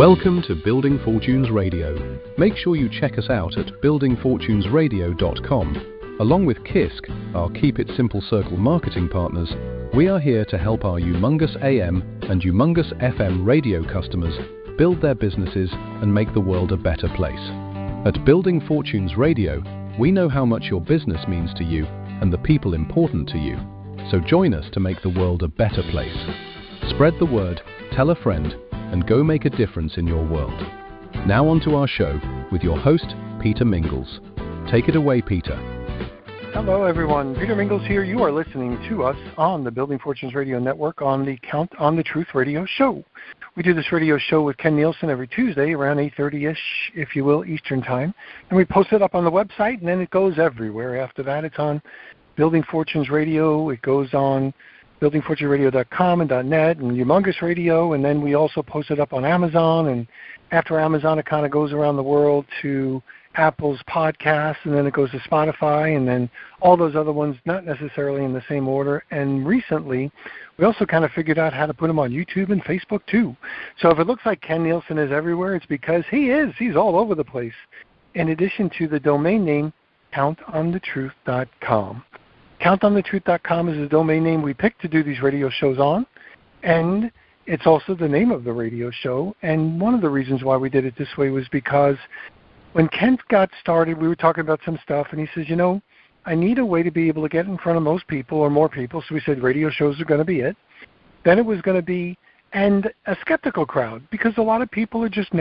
Welcome to Building Fortunes Radio. Make sure you check us out at buildingfortunesradio.com. Along with KISK, our Keep It Simple Circle marketing partners, we are here to help our Youmongus AM and Youmongus FM radio customers build their businesses and make the world a better place. At Building Fortunes Radio, we know how much your business means to you and the people important to you. So join us to make the world a better place. Spread the word, tell a friend, and go make a difference in your world. Now on to our show with your host, Peter Mingils. Take it away, Peter. Hello, everyone. Peter Mingils here. You are listening to us on the Building Fortunes Radio Network on the Count on the Truth radio show. We do this radio show with Ken Nielson every Tuesday around 8:30-ish, if you will, Eastern Time. And we post it up on the website, and then it goes everywhere. After that, it's on Building Fortunes Radio. It goes on buildingfortunesradio.com and .net and Youmongus Radio, and then we also post it up on Amazon, and after Amazon it kind of goes around the world to Apple's podcasts, and then it goes to Spotify, and then all those other ones, not necessarily in the same order. And recently we also kind of figured out how to put them on YouTube and Facebook too. So if it looks like Ken Nielson is everywhere, it's because he is. He's all over the place. In addition to the domain name countonthetruth.com. CountOnTheTruth.com is the domain name we picked to do these radio shows on, and it's also the name of the radio show. And one of the reasons why we did it this way was because when Kent got started, we were talking about some stuff, and he says, you know, I need a way to be able to get in front of most people or more people, so we said radio shows are going to be it. Then it was going to be, and a skeptical crowd, because a lot of people are just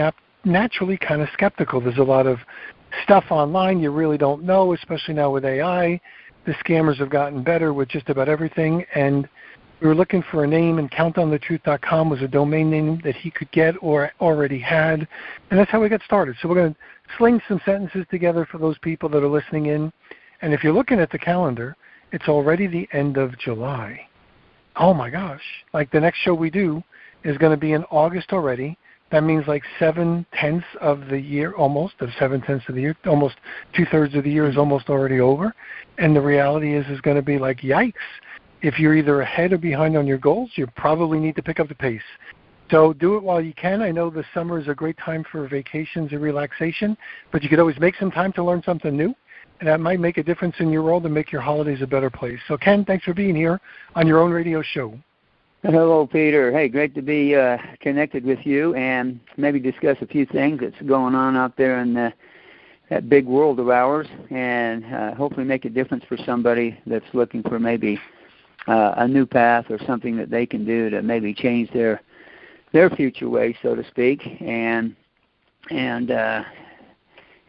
naturally kind of skeptical. There's a lot of stuff online you really don't know, especially now with AI. The scammers have gotten better with just about everything, and we were looking for a name, and CountOnTheTruth.com was a domain name that he could get or already had, and that's how we got started. So we're going to sling some sentences together for those people that are listening in, and if you're looking at the calendar, it's already the end of July. Oh my gosh, like the next show we do is going to be in August already. That means like 7/10 of the year, almost 7/10 of the year, almost 2/3 of the year is almost already over. And the reality is going to be like, yikes. If you're either ahead or behind on your goals, you probably need to pick up the pace. So do it while you can. I know the summer is a great time for vacations and relaxation, but you could always make some time to learn something new, and that might make a difference in your world and make your holidays a better place. So Ken, thanks for being here on your own radio show. Hello, Peter. Hey, great to be connected with you and maybe discuss a few things that's going on out there in that big world of ours, and hopefully make a difference for somebody that's looking for maybe a new path or something that they can do to maybe change their future way, so to speak, and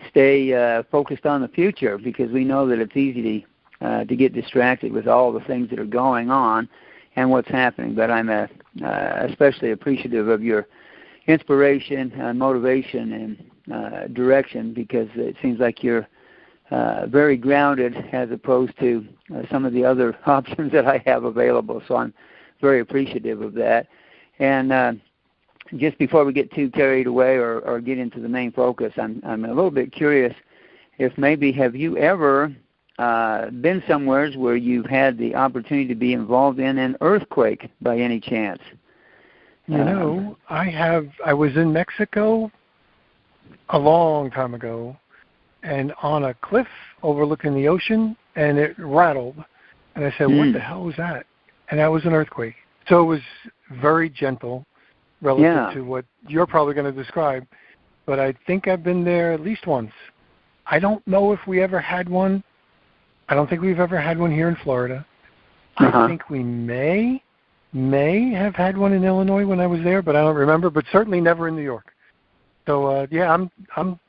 stay focused on the future, because we know that it's easy to get distracted with all the things that are going on and what's happening. But I'm especially appreciative of your inspiration, motivation, and direction, because it seems like you're very grounded as opposed to some of the other options that I have available. So I'm very appreciative of that. And just before we get too carried away or get into the main focus, I'm a little bit curious if maybe have you ever been somewhere where you've had the opportunity to be involved in an earthquake by any chance? You know, I have. I was in Mexico a long time ago, and on a cliff overlooking the ocean, and it rattled. And I said, what the hell was that? And that was an earthquake. So it was very gentle relative to what you're probably going to describe. But I think I've been there at least once. I don't know if we ever had one. I don't think we've ever had one here in Florida. I think we may have had one in Illinois when I was there, but I don't remember. But certainly never in New York. So I'm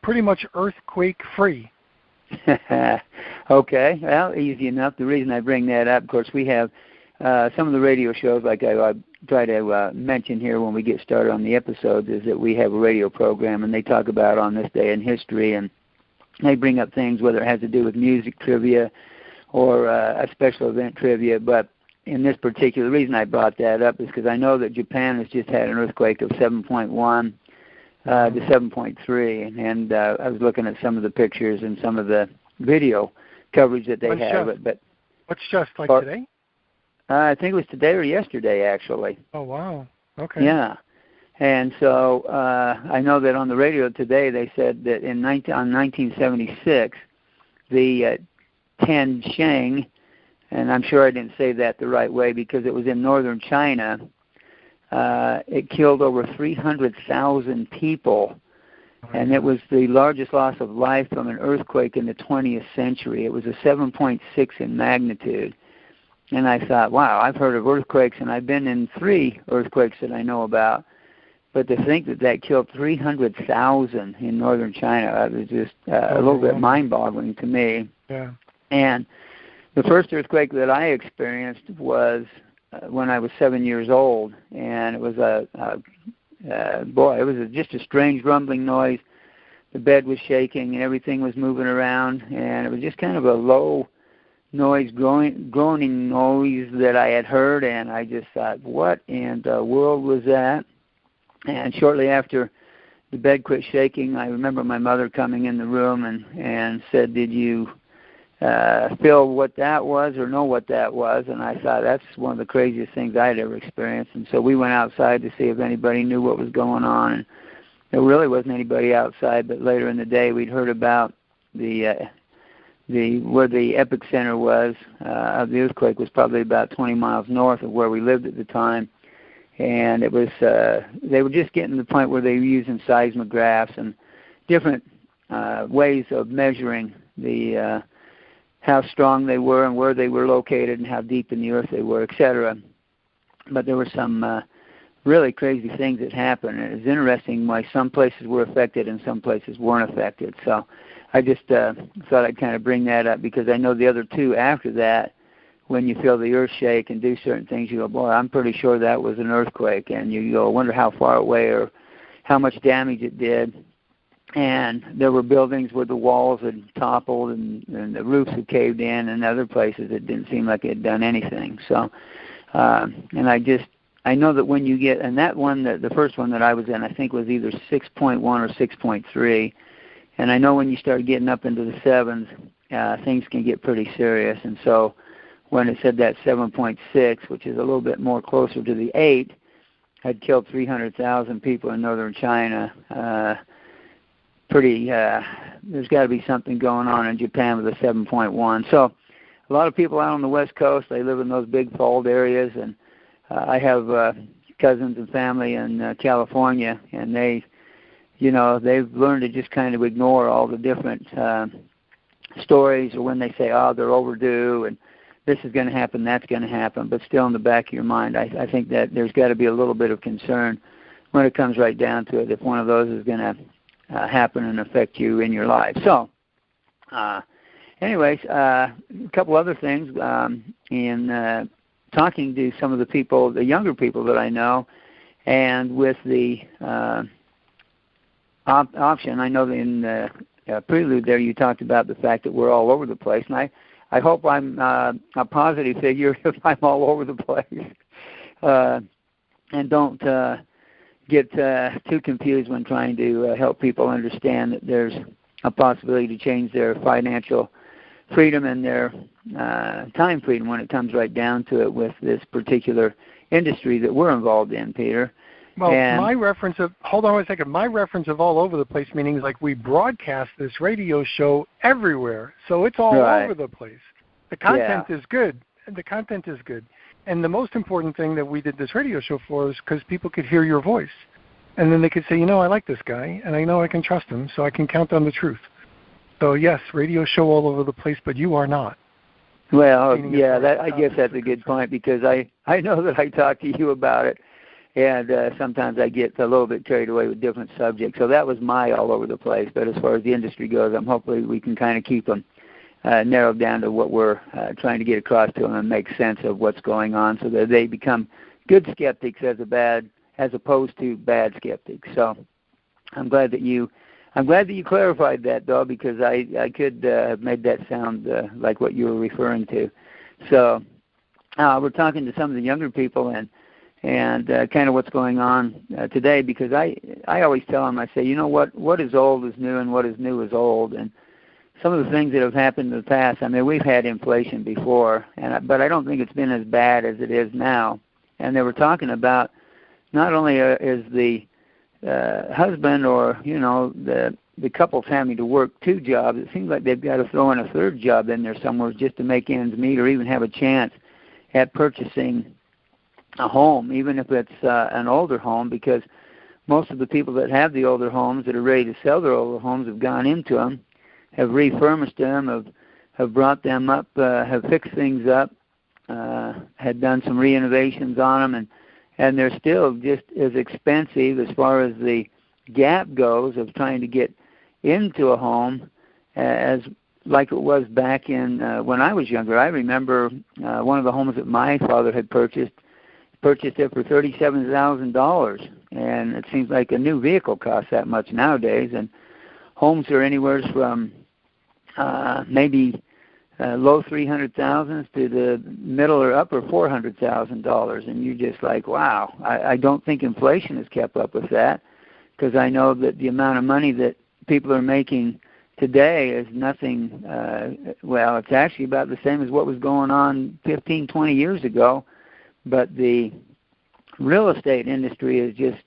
pretty much earthquake free. Okay, well, easy enough. The reason I bring that up, of course, we have some of the radio shows, like I try to mention here when we get started on the episodes, is that we have a radio program, and they talk about on this day in history, and they bring up things, whether it has to do with music trivia or a special event trivia. But in this particular reason I brought that up is because I know that Japan has just had an earthquake of 7.1 to 7.3, and I was looking at some of the pictures and some of the video coverage that they have. What's just like today? I think it was today or yesterday, actually. Oh, wow. Okay. Yeah. And so I know that on the radio today they said that on 1976, the Tianjin, and I'm sure I didn't say that the right way because it was in northern China, it killed over 300,000 people, and it was the largest loss of life from an earthquake in the 20th century. It was a 7.6 in magnitude. And I thought, wow, I've heard of earthquakes, and I've been in 3 earthquakes that I know about. But to think that that killed 300,000 in northern China, it was just a little bit mind-boggling to me. Yeah. And the first earthquake that I experienced was when I was 7 years old, and it was it was just a strange rumbling noise. The bed was shaking, and everything was moving around, and it was just kind of a low noise, groaning noise that I had heard, and I just thought, what in the world was that? And shortly after the bed quit shaking, I remember my mother coming in the room and said, did you feel what that was or know what that was? And I thought, that's one of the craziest things I had ever experienced. And so we went outside to see if anybody knew what was going on. And there really wasn't anybody outside, but later in the day we'd heard about where the epicenter was of the earthquake was probably about 20 miles north of where we lived at the time. And it was they were just getting to the point where they were using seismographs and different ways of measuring the how strong they were and where they were located and how deep in the earth they were, etc. But there were some really crazy things that happened. And it was interesting why some places were affected and some places weren't affected. So I just thought I'd kind of bring that up because I know the other 2 after that, when you feel the earth shake and do certain things, you go, boy, I'm pretty sure that was an earthquake. And you go, I wonder how far away or how much damage it did. And there were buildings where the walls had toppled and the roofs had caved in, and other places it didn't seem like it had done anything. So, and I know that when you get, and that one, the first one that I was in, I think was either 6.1 or 6.3. And I know when you start getting up into the 7s, things can get pretty serious. And so when it said that 7.6, which is a little bit more closer to the 8, had killed 300,000 people in northern China, there's got to be something going on in Japan with a 7.1. So a lot of people out on the West Coast, they live in those big fault areas, and I have cousins and family in California, and they've learned to just kind of ignore all the different stories, or when they say, oh, they're overdue, and this is going to happen, that's going to happen, but still in the back of your mind, I think that there's got to be a little bit of concern when it comes right down to it, if one of those is going to happen and affect you in your life. So, anyways, a couple other things. In talking to some of the people, the younger people that I know, and with the option, I know that in the prelude there you talked about the fact that we're all over the place, and I hope I'm a positive figure if I'm all over the place, and don't get too confused when trying to help people understand that there's a possibility to change their financial freedom and their time freedom when it comes right down to it with this particular industry that we're involved in, Peter. Well, my reference of all over the place, meaning like we broadcast this radio show everywhere, so it's all over the place. The content is good. The content is good. And the most important thing that we did this radio show for is because people could hear your voice. And then they could say, I like this guy, and I know I can trust him, so I can count on the truth. So, yes, radio show all over the place, but you are not. Well, yeah, I guess that's a good point, because I know that I talk to you about it, and sometimes I get a little bit carried away with different subjects. So that was my all over the place. But as far as the industry goes, hopefully we can kind of keep them narrowed down to what we're trying to get across to them and make sense of what's going on, so that they become good skeptics as opposed to bad skeptics. So I'm glad that you clarified that, though, because I could have made that sound like what you were referring to. So we're talking to some of the younger people and kind of what's going on today, because I always tell them, I say, what is old is new and what is new is old. And some of the things that have happened in the past, we've had inflation before, but I don't think it's been as bad as it is now. And they were talking about not only is the husband or, the couple's having to work 2 jobs, it seems like they've got to throw in a 3rd job in there somewhere just to make ends meet or even have a chance at purchasing a home, even if it's an older home, because most of the people that have the older homes that are ready to sell their older homes have gone into them, have refurbished them, have brought them up, have fixed things up, had done some re-innovations on them, and they're still just as expensive as far as the gap goes of trying to get into a home as like it was back in when I was younger. I remember one of the homes that my father had purchased it for $37,000, and it seems like a new vehicle costs that much nowadays. And homes are anywhere from maybe low $300,000s to the middle or upper $400,000, and you're just like, wow. I don't think inflation has kept up with that, because I know that the amount of money that people are making today is nothing, it's actually about the same as what was going on 15, 20 years ago, but the real estate industry has just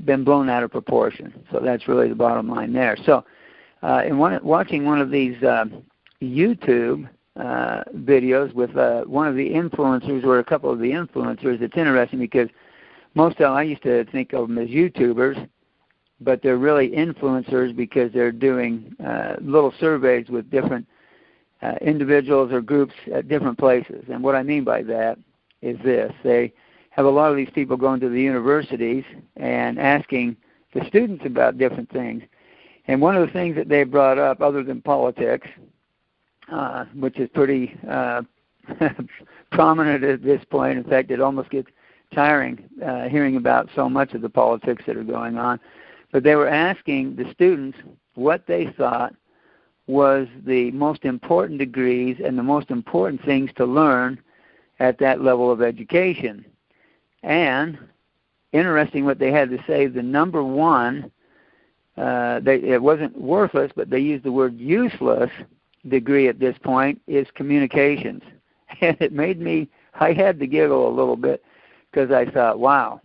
been blown out of proportion. So that's really the bottom line there. So watching one of these YouTube videos with one of the influencers or a couple of the influencers, it's interesting because most of them I used to think of them as YouTubers, but they're really influencers because they're doing little surveys with different individuals or groups at different places. And what I mean by that is this. They have a lot of these people going to the universities and asking the students about different things. And one of the things that they brought up, other than politics, which is pretty prominent at this point. In fact, it almost gets tiring hearing about so much of the politics that are going on. But they were asking the students what they thought was the most important degrees and the most important things to learn at that level of education. And interesting what they had to say, the number one, it wasn't worthless, but they used the word useless degree at this point, is communications. And it made me, I had to giggle a little bit because I thought, wow,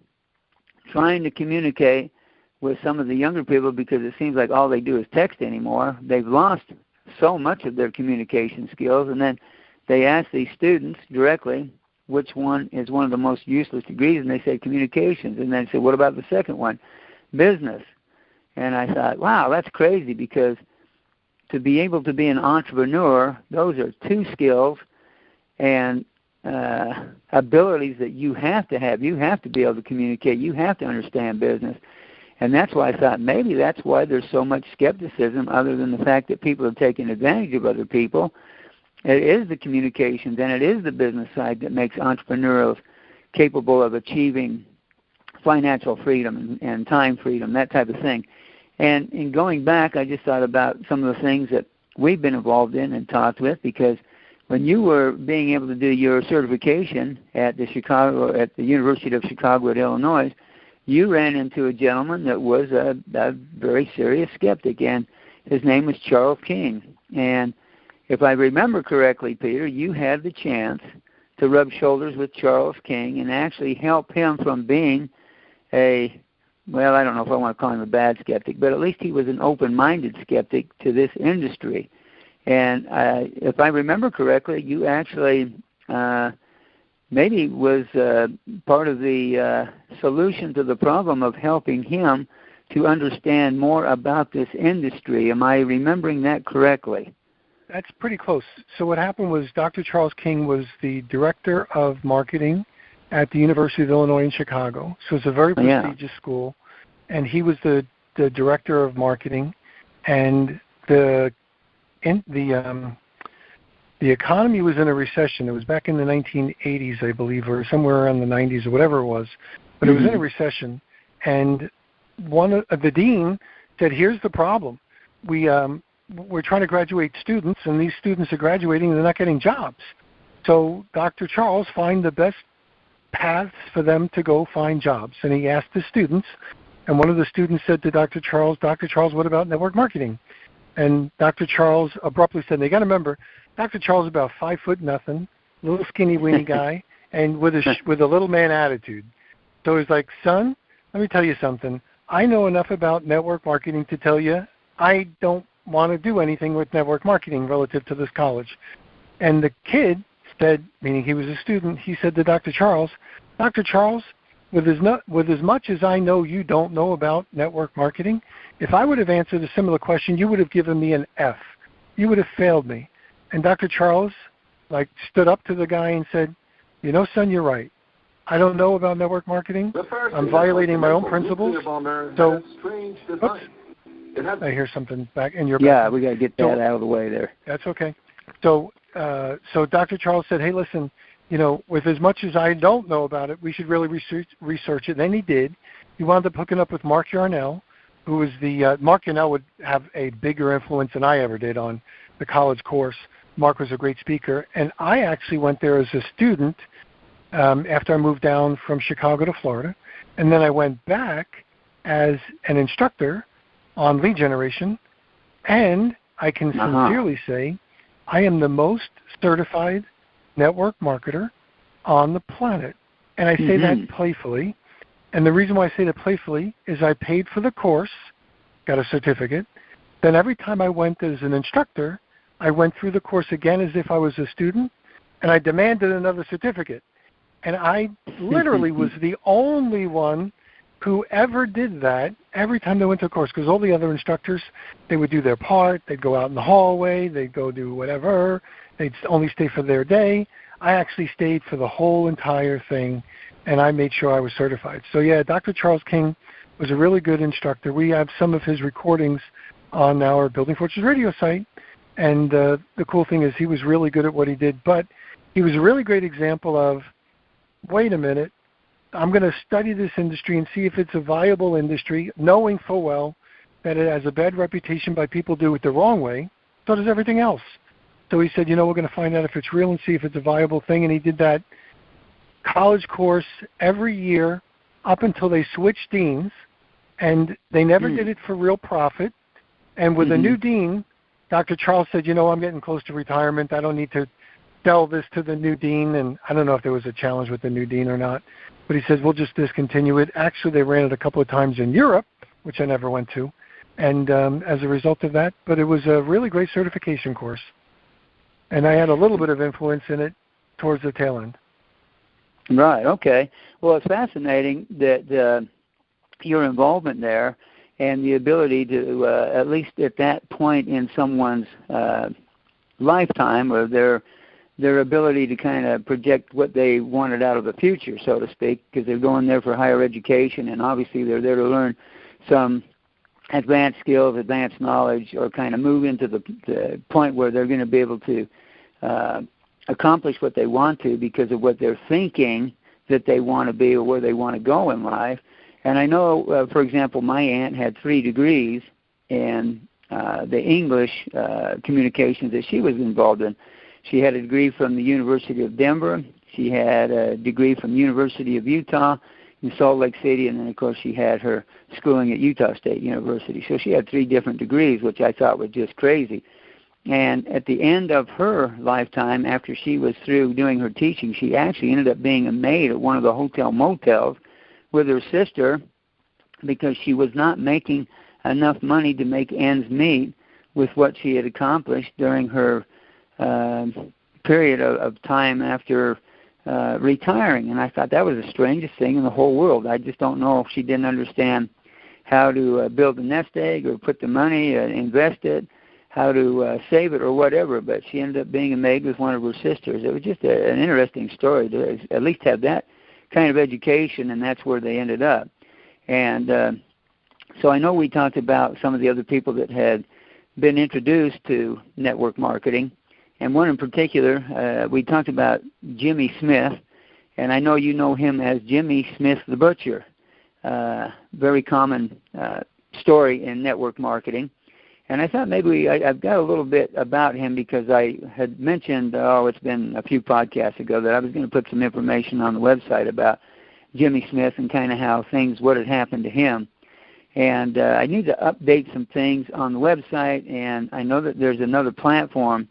trying to communicate with some of the younger people, because it seems like all they do is text anymore. They've lost so much of their communication skills, and then they ask these students directly which one is one of the most useless degrees, and they say communications. And then they say, what about the second one? Business. And I thought, wow, that's crazy, because to be able to be an entrepreneur, those are 2 skills and abilities that you have to have. You have to be able to communicate. You have to understand business. And that's why I thought maybe that's why there's so much skepticism, other than the fact that people are taking advantage of other people. It is the communications and it is the business side that makes entrepreneurs capable of achieving financial freedom and time freedom, that type of thing. And in going back, I just thought about some of the things that we've been involved in and talked with, because when you were being able to do your certification at the University of Chicago at Illinois, you ran into a gentleman that was a very serious skeptic, and his name was Charles King. And if I remember correctly, Peter, you had the chance to rub shoulders with Charles King and actually help him from being I don't know if I want to call him a bad skeptic, but at least he was an open-minded skeptic to this industry. And if I remember correctly, you actually maybe was part of the solution to the problem of helping him to understand more about this industry. Am I remembering that correctly? That's pretty close. So what happened was Dr. Charles King was the director of marketing at the University of Illinois in Chicago. So it's a very prestigious school. And he was the director of marketing. And the economy was in a recession. It was back in the 1980s, I believe, or somewhere around the 90s or whatever it was. But it was in a recession. And the dean said, here's the problem. We're trying to graduate students, and these students are graduating and they're not getting jobs. So Dr. Charles, find the best paths for them to go find jobs. And he asked the students, and one of the students said to Dr. Charles, what about network marketing? And Dr. Charles abruptly said, they got to remember, Dr. Charles is about 5'0", little skinny weeny guy, and with a little man attitude. So he's like, son, let me tell you something. I know enough about network marketing to tell you I don't want to do anything with network marketing relative to this college. And the kid said, meaning he was a student, he said to Dr. Charles, Dr. Charles, with as much as I know you don't know about network marketing, if I would have answered a similar question, you would have given me an F. You would have failed me. And Dr. Charles stood up to the guy and said, you know, son, you're right. I don't know about network marketing. I'm violating my own principles. So, oops, I hear something back in your back. Yeah, we got to get that out of the way there. That's okay. So Dr. Charles said, hey, listen, you know, with as much as I don't know about it, we should really research it. And then he did. He wound up hooking up with Mark Yarnell, who was Mark Yarnell would have a bigger influence than I ever did on the college course. Mark was a great speaker. And I actually went there as a student after I moved down from Chicago to Florida. And then I went back as an instructor on lead generation. And I can sincerely say I am the most certified network marketer on the planet. And I say that playfully. And the reason why I say that playfully is I paid for the course, got a certificate. Then every time I went as an instructor, I went through the course again as if I was a student, and I demanded another certificate. And I literally was the only one who ever did that every time they went to a course, because all the other instructors, they would do their part, they'd go out in the hallway, they'd go do whatever, they'd only stay for their day. I actually stayed for the whole entire thing, and I made sure I was certified. So yeah, Dr. Charles King was a really good instructor. We have some of his recordings on our Building Fortunes radio site, and the cool thing is he was really good at what he did, but he was a really great example of, wait a minute, I'm going to study this industry and see if it's a viable industry, knowing full well that it has a bad reputation by people do it the wrong way. So does everything else. So he said, you know, we're going to find out if it's real and see if it's a viable thing. And he did that college course every year up until they switched deans, and they never did it for real profit. And with a new dean, Dr. Charles said, you know, I'm getting close to retirement. I don't need to sell this to the new dean. And I don't know if there was a challenge with the new dean or not. But he says, we'll just discontinue it. Actually, they ran it a couple of times in Europe, which I never went to, and as a result of that. But it was a really great certification course. And I had a little bit of influence in it towards the tail end. Right, okay. Well, it's fascinating that your involvement there and the ability to, at least at that point in someone's lifetime, or their ability to kind of project what they wanted out of the future, so to speak, because they're going there for higher education, and obviously they're there to learn some advanced skills, advanced knowledge, or kind of move into the point where they're going to be able to accomplish what they want to because of what they're thinking that they want to be or where they want to go in life. And I know, for example, my aunt had 3 degrees in the English communications that she was involved in. She had a degree from the University of Denver. She had a degree from the University of Utah in Salt Lake City, and then, of course, she had her schooling at Utah State University. So she had 3 different degrees, which I thought was just crazy. And at the end of her lifetime, after she was through doing her teaching, she actually ended up being a maid at one of the hotel motels with her sister because she was not making enough money to make ends meet with what she had accomplished during her period of time after retiring. And I thought that was the strangest thing in the whole world. I just don't know if she didn't understand how to build a nest egg or put the money, invest it, how to save it or whatever, but she ended up being a maid with one of her sisters. It was just an interesting story to at least have that kind of education, and that's where they ended up. And so I know we talked about some of the other people that had been introduced to network marketing, and one in particular, we talked about Jimmy Smith, and I know you know him as Jimmy Smith the Butcher. Very common story in network marketing. And I thought maybe I've got a little bit about him because I had mentioned, it's been a few podcasts ago, that I was going to put some information on the website about Jimmy Smith and kind of how what had happened to him. And I need to update some things on the website, and I know that there's another platform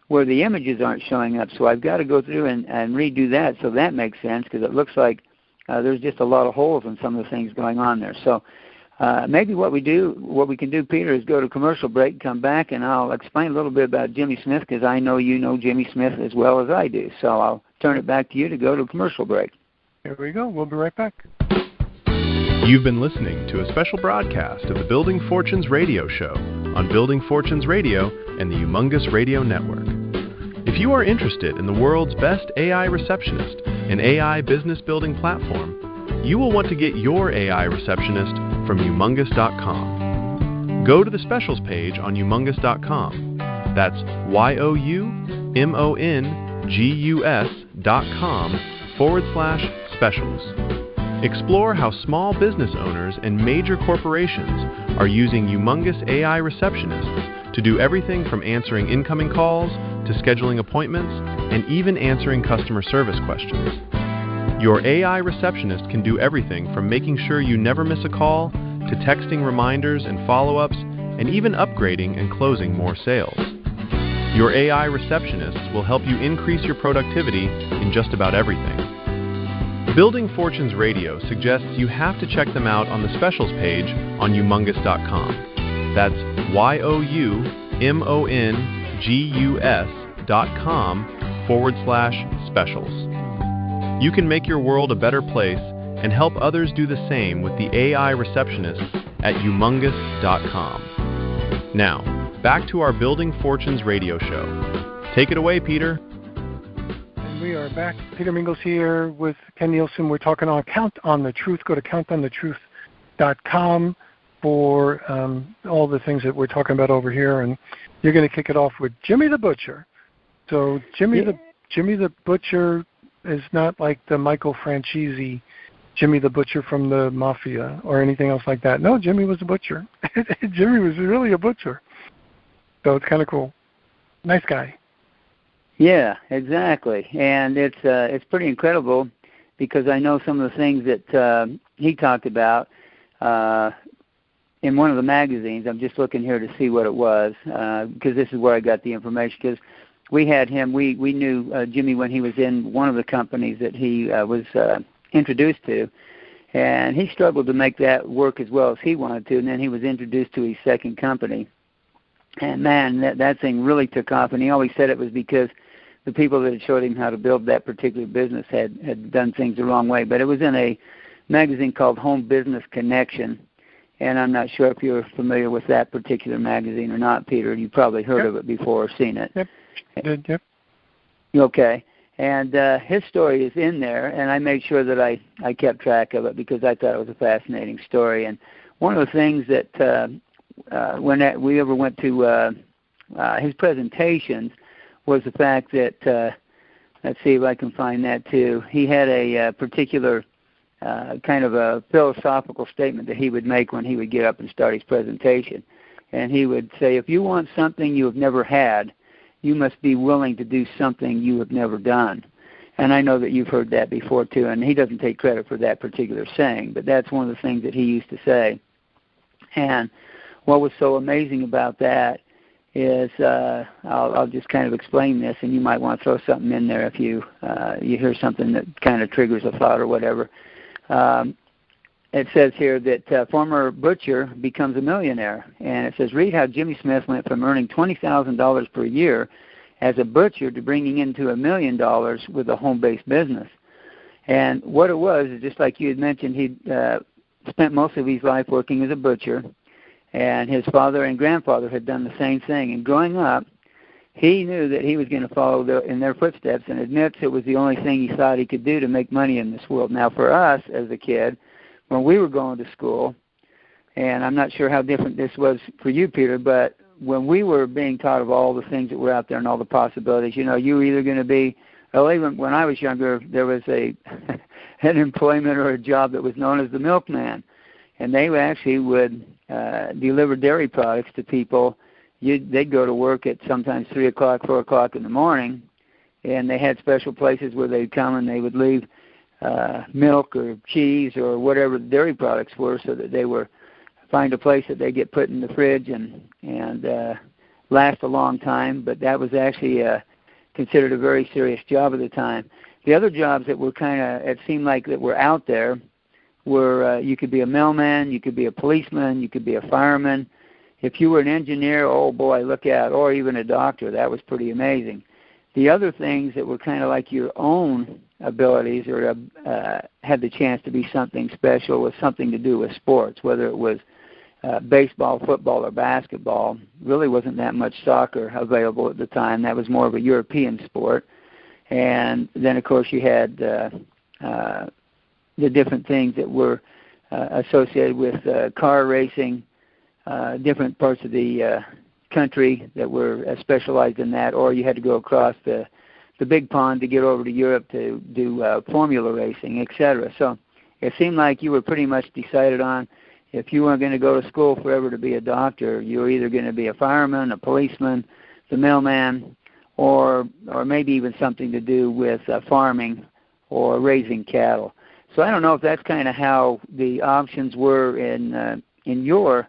where the images aren't showing up, so I've got to go through and redo that so that makes sense, because it looks like there's just a lot of holes in some of the things going on there. So maybe what we can do, Peter, is go to commercial break, come back, and I'll explain a little bit about Jimmy Smith, because I know you know Jimmy Smith as well as I do. So I'll turn it back to you to go to commercial break. Here we go. We'll be right back. You've been listening to a special broadcast of the Building Fortunes Radio Show on Building Fortunes Radio and the Youmongus Radio Network. If you are interested in the world's best AI receptionist and AI business building platform, you will want to get your AI receptionist from Youmongus.com. Go to the specials page on Youmongus.com. That's YOUMONGUS.com/specials. Explore how small business owners and major corporations are using Youmongus AI receptionists to do everything from answering incoming calls to scheduling appointments and even answering customer service questions. Your AI receptionist can do everything from making sure you never miss a call to texting reminders and follow-ups and even upgrading and closing more sales. Your AI receptionists will help you increase your productivity in just about everything. Building Fortunes Radio suggests you have to check them out on the specials page on Youmongus.com. That's YOUMONGUS.com/specials. You can make your world a better place and help others do the same with the AI receptionists at Youmongus.com. Now, back to our Building Fortunes Radio Show. Take it away, Peter. We are back. Peter Mingils here with Ken Nielson. We're talking on Count on the Truth. Go to countonthetruth.com for all the things that we're talking about over here. And you're going to kick it off with Jimmy the Butcher. So Jimmy the Butcher is not like the Michael Franchese Jimmy the Butcher from the Mafia or anything else like that. No, Jimmy was a butcher. Jimmy was really a butcher. So it's kind of cool. Nice guy. Yeah, exactly, and it's pretty incredible because I know some of the things that he talked about in one of the magazines. I'm just looking here to see what it was because this is where I got the information. Because we had him, we knew Jimmy when he was in one of the companies that he was introduced to, and he struggled to make that work as well as he wanted to. And then he was introduced to his second company, and man, that thing really took off. And he always said it was because the people that had showed him how to build that particular business had done things the wrong way. But it was in a magazine called Home Business Connection, and I'm not sure if you're familiar with that particular magazine or not, Peter. You probably heard of it before or seen it. Yep, I did, yep. Okay, and his story is in there, and I made sure that I kept track of it because I thought it was a fascinating story. And one of the things that when we ever went to his presentations was the fact that, let's see if I can find that too, he had a particular kind of a philosophical statement that he would make when he would get up and start his presentation. And he would say, if you want something you have never had, you must be willing to do something you have never done. And I know that you've heard that before too, and he doesn't take credit for that particular saying, but that's one of the things that he used to say. And what was so amazing about that is I'll just kind of explain this, and you might want to throw something in there if you hear something that kind of triggers a thought or whatever. It says here that former butcher becomes a millionaire, and it says, read how Jimmy Smith went from earning $20,000 per year as a butcher to bringing in to $1 million with a home-based business. And what it was is just like you had mentioned, he'd spent most of his life working as a butcher, and his father and grandfather had done the same thing. And growing up, he knew that he was going to follow in their footsteps and admits it was the only thing he thought he could do to make money in this world. Now, for us as a kid, when we were going to school, and I'm not sure how different this was for you, Peter, but when we were being taught of all the things that were out there and all the possibilities, you were either going to be, well, even when I was younger, there was an employment or a job that was known as the milkman. And they actually would deliver dairy products to people. They'd go to work at sometimes 3 o'clock, 4 o'clock in the morning, and they had special places where they'd come and they would leave milk or cheese or whatever the dairy products were so that they were find a place that they get put in the fridge and last a long time. But that was actually considered a very serious job at the time. the other jobs that were it seemed like that were out there were you could be a mailman, you could be a policeman, you could be a fireman. If you were an engineer, oh boy, look out, or even a doctor, that was pretty amazing. The other things that were kind of like your own abilities or had the chance to be something special was something to do with sports, whether it was baseball, football, or basketball. Really wasn't that much soccer available at the time. That was more of a European sport. And then, of course, you had the different things that were associated with car racing, different parts of the country that were specialized in that, or you had to go across the big pond to get over to Europe to do formula racing, etc. So it seemed like you were pretty much decided on if you weren't going to go to school forever to be a doctor, you were either going to be a fireman, a policeman, the mailman, or maybe even something to do with farming or raising cattle. So I don't know if that's kind of how the options were in your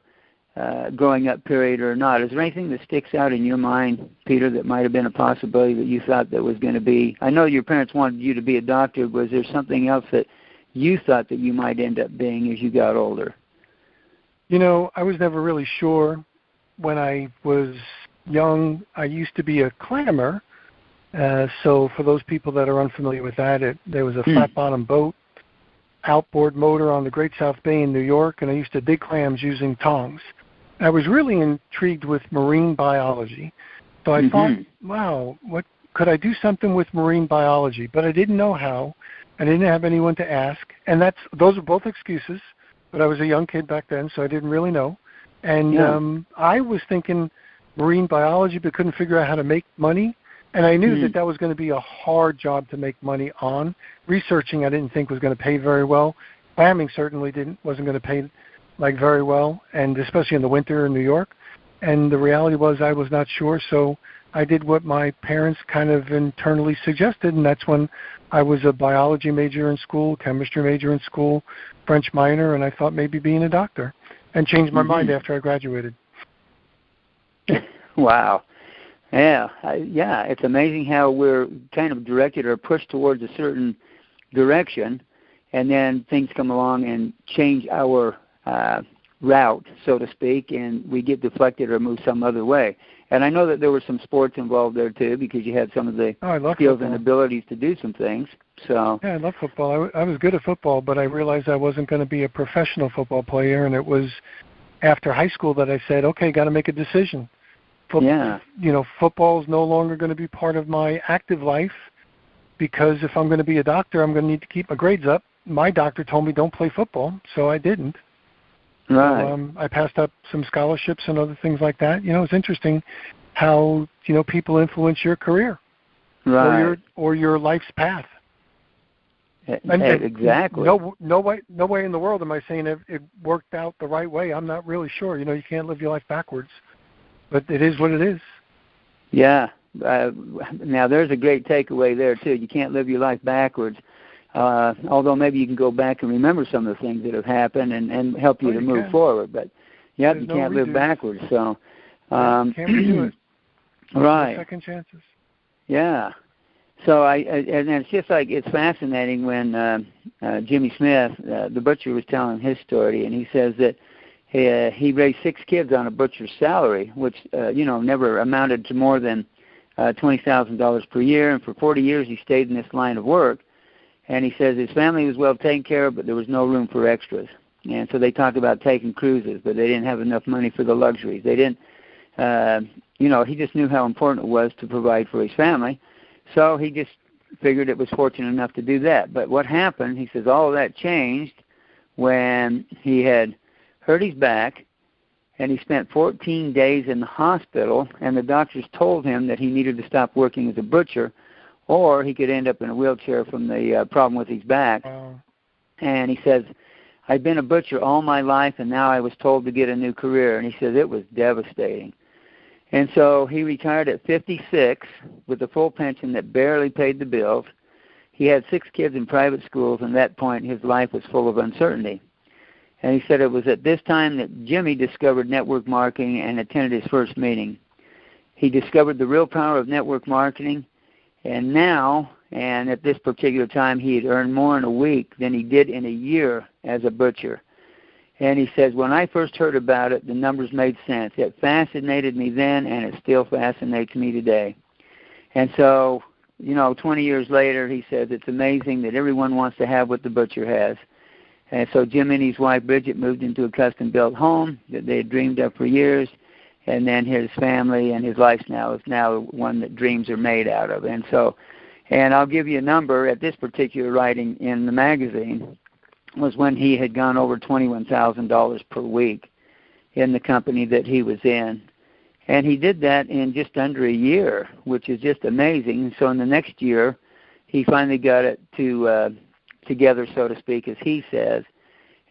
growing up period or not. Is there anything that sticks out in your mind, Peter, that might have been a possibility that you thought that was going to be? I know your parents wanted you to be a doctor. Was there something else that you thought that you might end up being as you got older? You know, I was never really sure. When I was young, I used to be a clammer. So for those people that are unfamiliar with that, there was a flat-bottom boat, outboard motor on the Great South Bay in New York, and I used to dig clams using tongs. I was really intrigued with marine biology. So I thought, wow, what could I do something with marine biology? But I didn't know how. I didn't have anyone to ask. And those are both excuses. But I was a young kid back then, so I didn't really know. And I was thinking marine biology, but couldn't figure out how to make money. And I knew that was going to be a hard job to make money on. Researching, I didn't think was going to pay very well. Clamming certainly wasn't going to pay very well, and especially in the winter in New York. And the reality was I was not sure, so I did what my parents kind of internally suggested, and that's when I was a biology major in school, chemistry major in school, French minor, and I thought maybe being a doctor, and changed my mind after I graduated. Wow. Yeah, it's amazing how we're kind of directed or pushed towards a certain direction, and then things come along and change our route, so to speak, and we get deflected or move some other way. And I know that there were some sports involved there, too, because you had some of the skills and abilities to do some things. So yeah, I love football. I was good at football, but I realized I wasn't going to be a professional football player, and it was after high school that I said, okay, got to make a decision. Football is no longer going to be part of my active life because if I'm going to be a doctor, I'm going to need to keep my grades up. My doctor told me don't play football, so I didn't. Right. So, I passed up some scholarships and other things like that. It's interesting how, people influence your career or your life's path. Exactly. No way in the world am I saying it worked out the right way. I'm not really sure. You can't live your life backwards. But it is what it is. Yeah. Now, there's a great takeaway there, too. You can't live your life backwards, although maybe you can go back and remember some of the things that have happened and help you to move forward. But, you can't live backwards. So, can't redo it. Right. No second chances. Yeah. So, and it's just it's fascinating when Jimmy Smith, the butcher, was telling his story, and he says that he raised 6 kids on a butcher's salary, which, never amounted to more than $20,000 per year. And for 40 years, he stayed in this line of work. And he says his family was well taken care of, but there was no room for extras. And so they talked about taking cruises, but they didn't have enough money for the luxuries. They didn't, he just knew how important it was to provide for his family. So he just figured it was fortunate enough to do that. But what happened, he says all of that changed when he had hurt his back, and he spent 14 days in the hospital, and the doctors told him that he needed to stop working as a butcher, or he could end up in a wheelchair from the problem with his back. Wow. And he says, I'd been a butcher all my life, and now I was told to get a new career. And he says it was devastating. And so he retired at 56 with a full pension that barely paid the bills. He had 6 kids in private schools, and at that point his life was full of uncertainty. And he said it was at this time that Jimmy discovered network marketing and attended his first meeting. He discovered the real power of network marketing, and now And at this particular time, he had earned more in a week than he did in a year as a butcher. And he says, when I first heard about it, the numbers made sense. It fascinated me then, and it still fascinates me today. And so, 20 years later, he says, it's amazing that everyone wants to have what the butcher has. And so Jim and his wife, Bridget, moved into a custom-built home that they had dreamed of for years. And then his family and his life now is one that dreams are made out of. And I'll give you a number. At this particular writing in the magazine was when he had gone over $21,000 per week in the company that he was in. And he did that in just under a year, which is just amazing. So in the next year, he finally got it together, so to speak, as he says,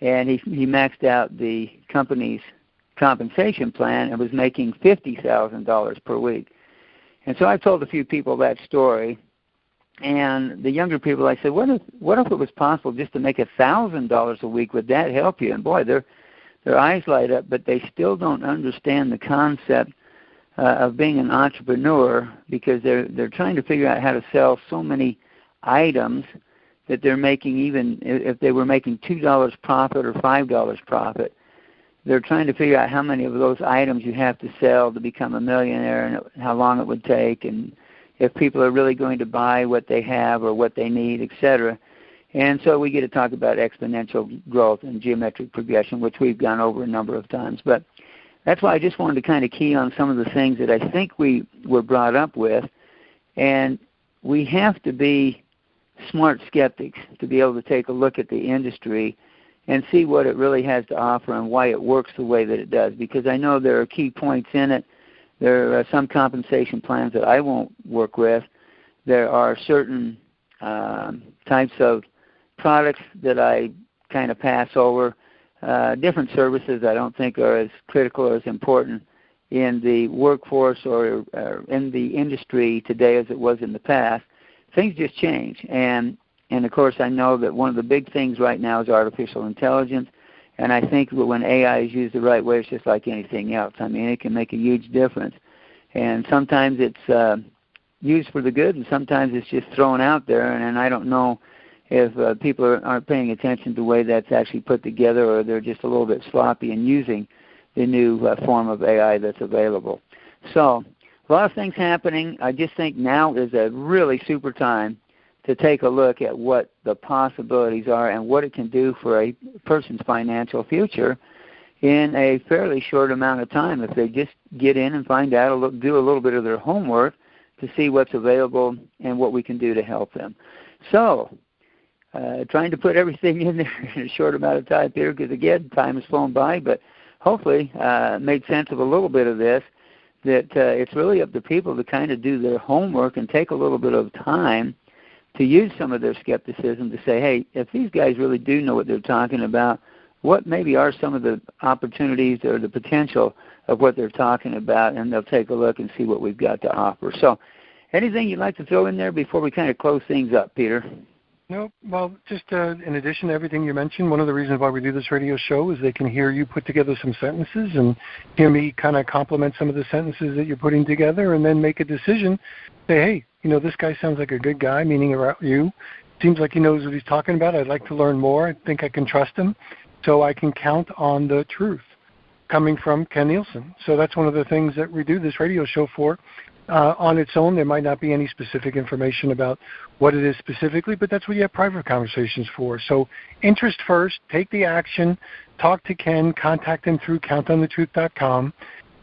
and he maxed out the company's compensation plan and was making $50,000 per week. And so I told a few people that story, and the younger people, I said, what if it was possible just to make $1,000 a week? Would that help you? And boy, their eyes light up, but they still don't understand the concept of being an entrepreneur, because they're trying to figure out how to sell so many items that they're making, even if they were making $2 profit or $5 profit. They're trying to figure out how many of those items you have to sell to become a millionaire, and how long it would take, and if people are really going to buy what they have or what they need, etc. And so we get to talk about exponential growth and geometric progression, which we've gone over a number of times. But that's why I just wanted to kind of key on some of the things that I think we were brought up with. And we have to be smart skeptics to be able to take a look at the industry and see what it really has to offer and why it works the way that it does. Because I know there are key points in it. There are some compensation plans that I won't work with. There are certain types of products that I kind of pass over. Different services I don't think are as critical or as important in the workforce or in the industry today as it was in the past. Things just change. And of course, I know that one of the big things right now is artificial intelligence. And I think that when AI is used the right way, it's just like anything else. I mean, it can make a huge difference. And sometimes it's used for the good, and sometimes it's just thrown out there. And I don't know if people aren't paying attention to the way that's actually put together, or they're just a little bit sloppy in using the new form of AI that's available. So a lot of things happening. I just think now is a really super time to take a look at what the possibilities are and what it can do for a person's financial future in a fairly short amount of time if they just get in and find out, do a little bit of their homework to see what's available and what we can do to help them. So trying to put everything in there in a short amount of time, Peter, because, again, time has flown by, but hopefully made sense of a little bit of this, that it's really up to people to kind of do their homework and take a little bit of time to use some of their skepticism to say, hey, if these guys really do know what they're talking about, what maybe are some of the opportunities or the potential of what they're talking about, and they'll take a look and see what we've got to offer. So anything you'd like to throw in there before we kind of close things up, Peter? No, well, just in addition to everything you mentioned, one of the reasons why we do this radio show is they can hear you put together some sentences and hear me kind of compliment some of the sentences that you're putting together, and then make a decision. Say, hey, this guy sounds like a good guy, meaning about you. Seems like he knows what he's talking about. I'd like to learn more. I think I can trust him. So I can count on the truth coming from Ken Nielson. So that's one of the things that we do this radio show for. On its own, there might not be any specific information about what it is specifically, but that's what you have private conversations for. So interest first, take the action, talk to Ken, contact him through countonthetruth.com,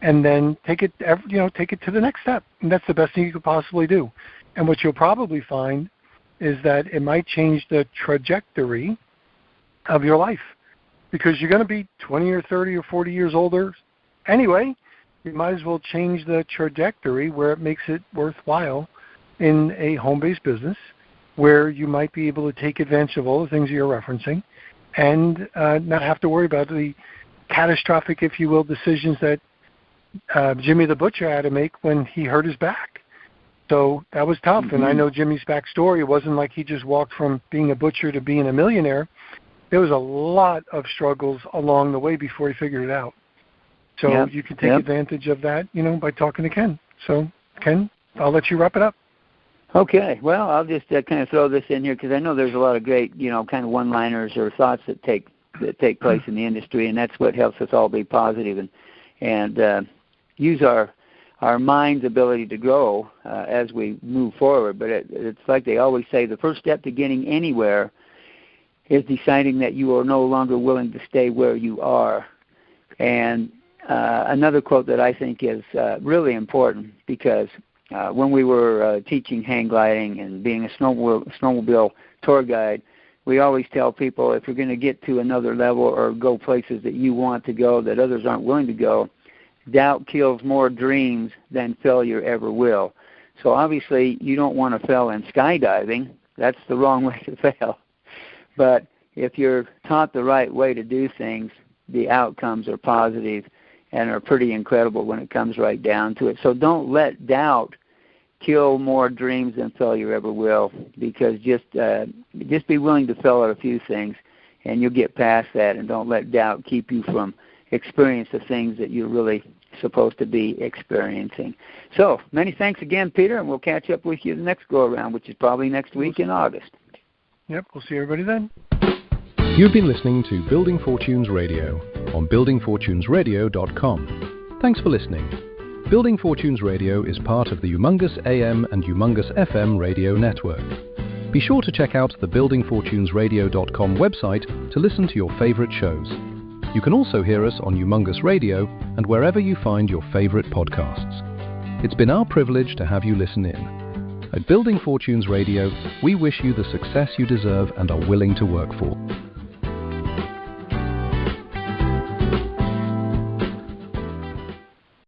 and then take it to the next step. And that's the best thing you could possibly do. And what you'll probably find is that it might change the trajectory of your life, because you're going to be 20 or 30 or 40 years older anyway. You might as well change the trajectory where it makes it worthwhile in a home-based business, where you might be able to take advantage of all the things you're referencing and not have to worry about the catastrophic, if you will, decisions that Jimmy the Butcher had to make when he hurt his back. So that was tough, and I know Jimmy's backstory. It wasn't like he just walked from being a butcher to being a millionaire. There was a lot of struggles along the way before he figured it out. So you can take advantage of that, by talking to Ken. So, Ken, I'll let you wrap it up. Okay, well, I'll just kind of throw this in here because I know there's a lot of great, kind of one-liners or thoughts that take place in the industry, and that's what helps us all be positive and use our mind's ability to grow as we move forward. But it's like they always say, the first step to getting anywhere is deciding that you are no longer willing to stay where you are. And another quote that I think is really important, because when we were teaching hang gliding and being a snowmobile tour guide, we always tell people, if you're going to get to another level or go places that you want to go that others aren't willing to go, doubt kills more dreams than failure ever will. So obviously you don't want to fail in skydiving. That's the wrong way to fail. But if you're taught the right way to do things, the outcomes are positive and are pretty incredible when it comes right down to it. So don't let doubt kill more dreams than failure ever will, because just be willing to fail at a few things, and you'll get past that, and don't let doubt keep you from experiencing the things that you're really supposed to be experiencing. So many thanks again, Peter, and we'll catch up with you the next go-around, which is probably next week in August. Yep, we'll see everybody then. You've been listening to Building Fortunes Radio on buildingfortunesradio.com. Thanks for listening. Building Fortunes Radio is part of the Youmongus AM and Youmongus FM radio network. Be sure to check out the buildingfortunesradio.com website to listen to your favorite shows. You can also hear us on Youmongus Radio and wherever you find your favorite podcasts. It's been our privilege to have you listen in. At Building Fortunes Radio, we wish you the success you deserve and are willing to work for.